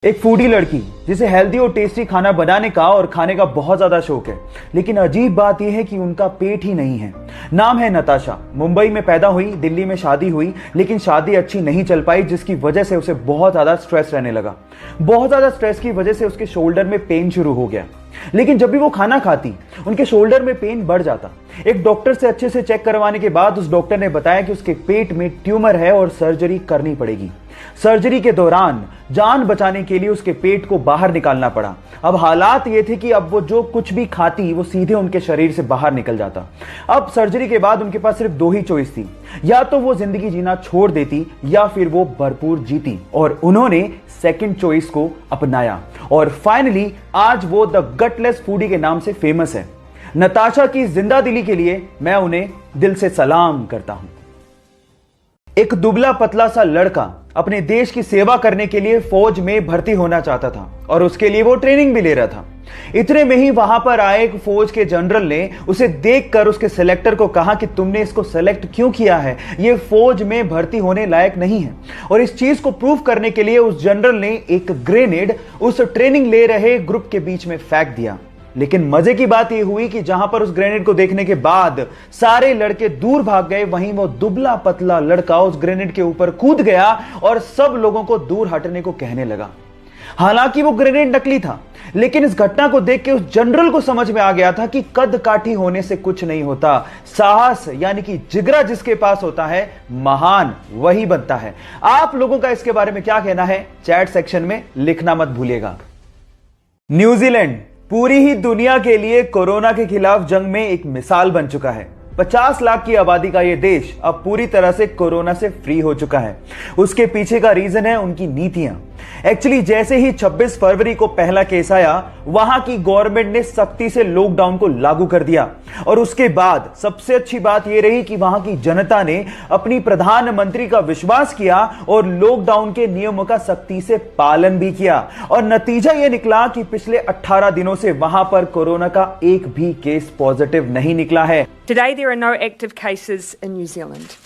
एक फूडी लड़की जिसे हेल्दी और टेस्टी खाना बनाने का और खाने का बहुत ज्यादा शौक है, लेकिन अजीब बात यह है कि उनका पेट ही नहीं है। नाम है नताशा। मुंबई में पैदा हुई, दिल्ली में शादी हुई, लेकिन शादी अच्छी नहीं चल पाई, जिसकी वजह से उसे बहुत ज्यादा स्ट्रेस रहने लगा। बहुत ज्यादा स्ट्रेस की वजह से उसके शोल्डर में पेन शुरू हो गया। लेकिन जब भी वो खाना खाती, उनके शोल्डर में पेन बढ़ जाता। एक डॉक्टर से अच्छे से चेक करवाने के बाद उस डॉक्टर ने बताया कि उसके पेट में ट्यूमर है और सर्जरी करनी पड़ेगी। सर्जरी के दौरान जान बचाने के लिए उसके पेट को बाहर निकालना पड़ा। अब हालात ये थे कि अब वो जो कुछ भी खाती वो सीधे उनके शरीर से बाहर निकल जाता। अब सर्जरी के बाद उनके पास सिर्फ दो ही चॉइस थी, या तो वो जिंदगी जीना छोड़ देती या फिर वो भरपूर जीती, और उन्होंने सेकंड चॉइस को अपनाया और फाइनली आज वो द गटलेस फूडी के नाम से फेमस है। नताशा की जिंदा दिली के लिए मैं उन्हें दिल से सलाम करता हूं। एक दुबला पतला सा लड़का अपने देश की सेवा करने के लिए फौज में भर्ती होना चाहता था और उसके लिए वो ट्रेनिंग भी ले रहा था। इतने में ही वहां पर आए एक फौज के जनरल ने उसे देखकर उसके सिलेक्टर को कहा कि तुमने इसको सेलेक्ट क्यों किया है, ये फौज में भर्ती होने लायक नहीं है। और इस चीज को प्रूव करने के लिए उस जनरल ने एक ग्रेनेड उस ट्रेनिंग ले रहे ग्रुप के बीच में फेंक दिया। लेकिन मजे की बात यह हुई कि जहां पर उस ग्रेनेड को देखने के बाद सारे लड़के दूर भाग गए, वहीं वो दुबला पतला लड़का उस ग्रेनेड के ऊपर कूद गया और सब लोगों को दूर हटने को कहने लगा। हालांकि वो ग्रेनेड नकली था, लेकिन इस घटना को देख के उस जनरल को समझ में आ गया था कि कद काठी होने से कुछ नहीं होता, साहस यानी कि जिगरा जिसके पास होता है, महान वही बनता है। आप लोगों का इसके बारे में क्या कहना है, चैट सेक्शन में लिखना मत भूलिएगा। न्यूजीलैंड पूरी ही दुनिया के लिए कोरोना के खिलाफ जंग में एक मिसाल बन चुका है। 50 लाख की आबादी का यह देश अब पूरी तरह से कोरोना से फ्री हो चुका है। उसके पीछे का रीजन है उनकी नीतियां। एक्चुअली जैसे ही 26 फरवरी को पहला केस आया, वहां की गवर्नमेंट ने सख्ती से लॉकडाउन को लागू कर दिया और उसके बाद सबसे अच्छी बात यह रही कि वहां की जनता ने अपनी प्रधानमंत्री का विश्वास किया और लॉकडाउन के नियमों का सख्ती से पालन भी किया। और नतीजा यह निकला कि पिछले 18 दिनों से वहां पर कोरोना का एक भी केस पॉजिटिव नहीं निकला है। Today there are no active cases in New Zealand.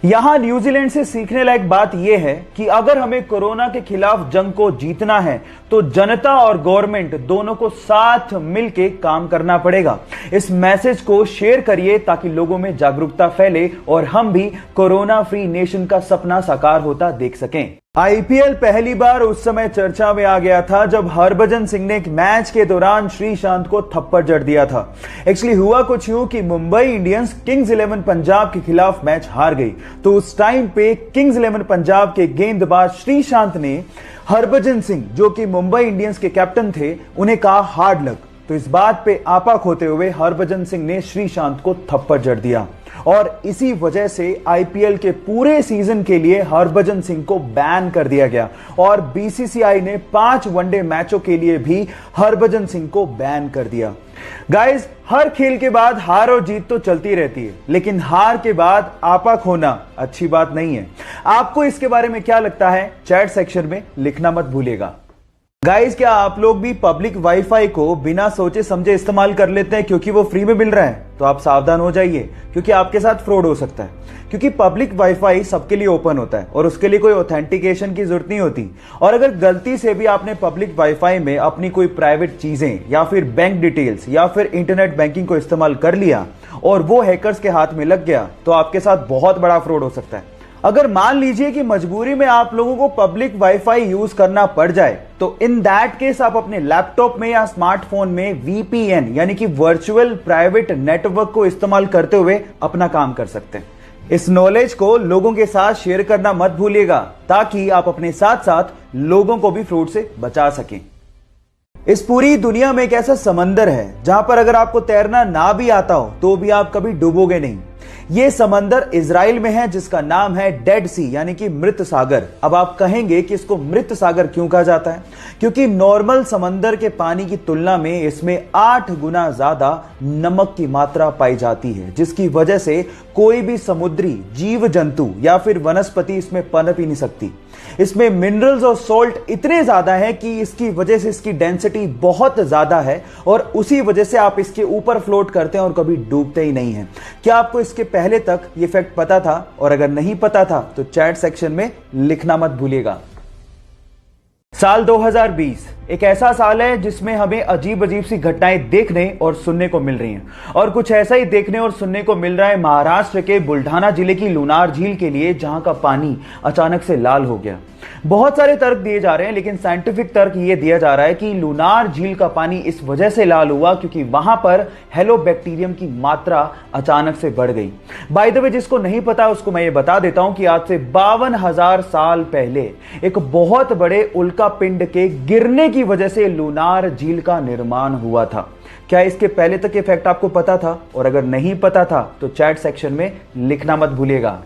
यहां न्यूजीलैंड से सीखने लायक बात यह है कि अगर हमें कोरोना के खिलाफ जंग को जीतना है तो जनता और गवर्नमेंट दोनों को साथ मिलकर काम करना पड़ेगा। इस मैसेज को शेयर करिए ताकि लोगों में जागरूकता फैले और हम भी कोरोना फ्री नेशन का सपना साकार होता देख सकें। आईपीएल पहली बार उस समय चर्चा में आ गया था जब हरभजन सिंह ने एक मैच के दौरान श्रीशांत को थप्पड़ जड़ दिया था। एक्चुअली हुआ कुछ यूं कि मुंबई इंडियंस किंग्स 11 पंजाब के खिलाफ मैच हार गई, तो उस टाइम पे किंग्स 11 पंजाब के गेंदबाज श्रीशांत ने हरभजन सिंह, जो कि मुंबई इंडियंस के कैप्टन थे, उन्हें कहा हार्ड लक। तो इस बात पे आपा खोते हुए हरभजन सिंह ने श्रीशांत को थप्पड़ जड़ दिया और इसी वजह से आईपीएल के पूरे सीजन के लिए हरभजन सिंह को बैन कर दिया गया और बीसीसीआई ने 5 वनडे मैचों के लिए भी हरभजन सिंह को बैन कर दिया। गाइस, हर खेल के बाद हार और जीत तो चलती रहती है, लेकिन हार के बाद आपा खोना अच्छी बात नहीं है। आपको इसके बारे में क्या लगता है, चैट सेक्शन में लिखना मत भूलिएगा। गाइस, क्या आप लोग भी पब्लिक वाईफाई को बिना सोचे समझे इस्तेमाल कर लेते हैं क्योंकि वो फ्री में मिल रहा है? तो आप सावधान हो जाइए क्योंकि आपके साथ फ्रॉड हो सकता है। क्योंकि पब्लिक वाईफाई सबके लिए ओपन होता है और उसके लिए कोई ऑथेंटिकेशन की जरूरत नहीं होती। और अगर गलती से भी आपने पब्लिक वाईफाई में अपनी कोई प्राइवेट चीजें या फिर बैंक डिटेल्स या फिर इंटरनेट बैंकिंग को इस्तेमाल कर लिया और वो हैकर्स के हाथ में लग गया, तो आपके साथ बहुत बड़ा फ्रॉड हो सकता है। अगर मान लीजिए कि मजबूरी में आप लोगों को पब्लिक वाईफाई यूज करना पड़ जाए, तो इन दैट केस आप अपने लैपटॉप में या स्मार्टफोन में वीपीएन यानी कि वर्चुअल प्राइवेट नेटवर्क को इस्तेमाल करते हुए अपना काम कर सकते हैं। इस नॉलेज को लोगों के साथ शेयर करना मत भूलिएगा ताकि आप अपने साथ साथ लोगों को भी फ्रॉड से बचा सकें। इस पूरी दुनिया में एक ऐसा समंदर है जहां पर अगर आपको तैरना ना भी आता हो तो भी आप कभी डूबोगे नहीं। यह समंदर इजराइल में है जिसका नाम है डेड सी यानी कि मृत सागर। अब आप कहेंगे कि इसको मृत सागर क्यों कहा जाता है? क्योंकि नॉर्मल समंदर के पानी की तुलना में इसमें 8 गुना ज्यादा नमक की मात्रा पाई जाती है, जिसकी वजह से कोई भी समुद्री जीव जंतु या फिर वनस्पति इसमें पनप ही नहीं सकती। इसमें मिनरल्स और सॉल्ट इतने ज्यादा है कि इसकी वजह से इसकी डेंसिटी बहुत ज्यादा है और उसी वजह से आप इसके ऊपर फ्लोट करते हैं और कभी डूबते ही नहीं हैं। क्या आपको इसके पहले तक ये फैक्ट पता था? और अगर नहीं पता था तो चैट सेक्शन में लिखना मत भूलिएगा। साल 2020 एक ऐसा साल है जिसमें हमें अजीब अजीब सी घटनाएं देखने और सुनने को मिल रही हैं और कुछ ऐसा ही देखने और सुनने को मिल रहा है महाराष्ट्र के बुल्ढाना जिले की लुनार झील के लिए, जहां का पानी अचानक से लाल हो गया। बहुत सारे तर्क दिए जा रहे हैं, लेकिन साइंटिफिक तर्क यह दिया जा रहा है कि लुनार झील का पानी इस वजह से लाल हुआ क्योंकि वहां पर हेलोबैक्टीरियम की मात्रा अचानक से बढ़ गई। बाय द वे, जिसको नहीं पता उसको मैं ये बता देता हूं कि आज से 52,000 साल पहले एक बहुत बड़े उल्का पिंड के गिरने की वजह से लुनार झील का निर्माण हुआ था। क्या इसके पहले तक ये फैक्ट आपको पता था? और अगर नहीं पता था तो चैट सेक्शन में लिखना मत भूलिएगा।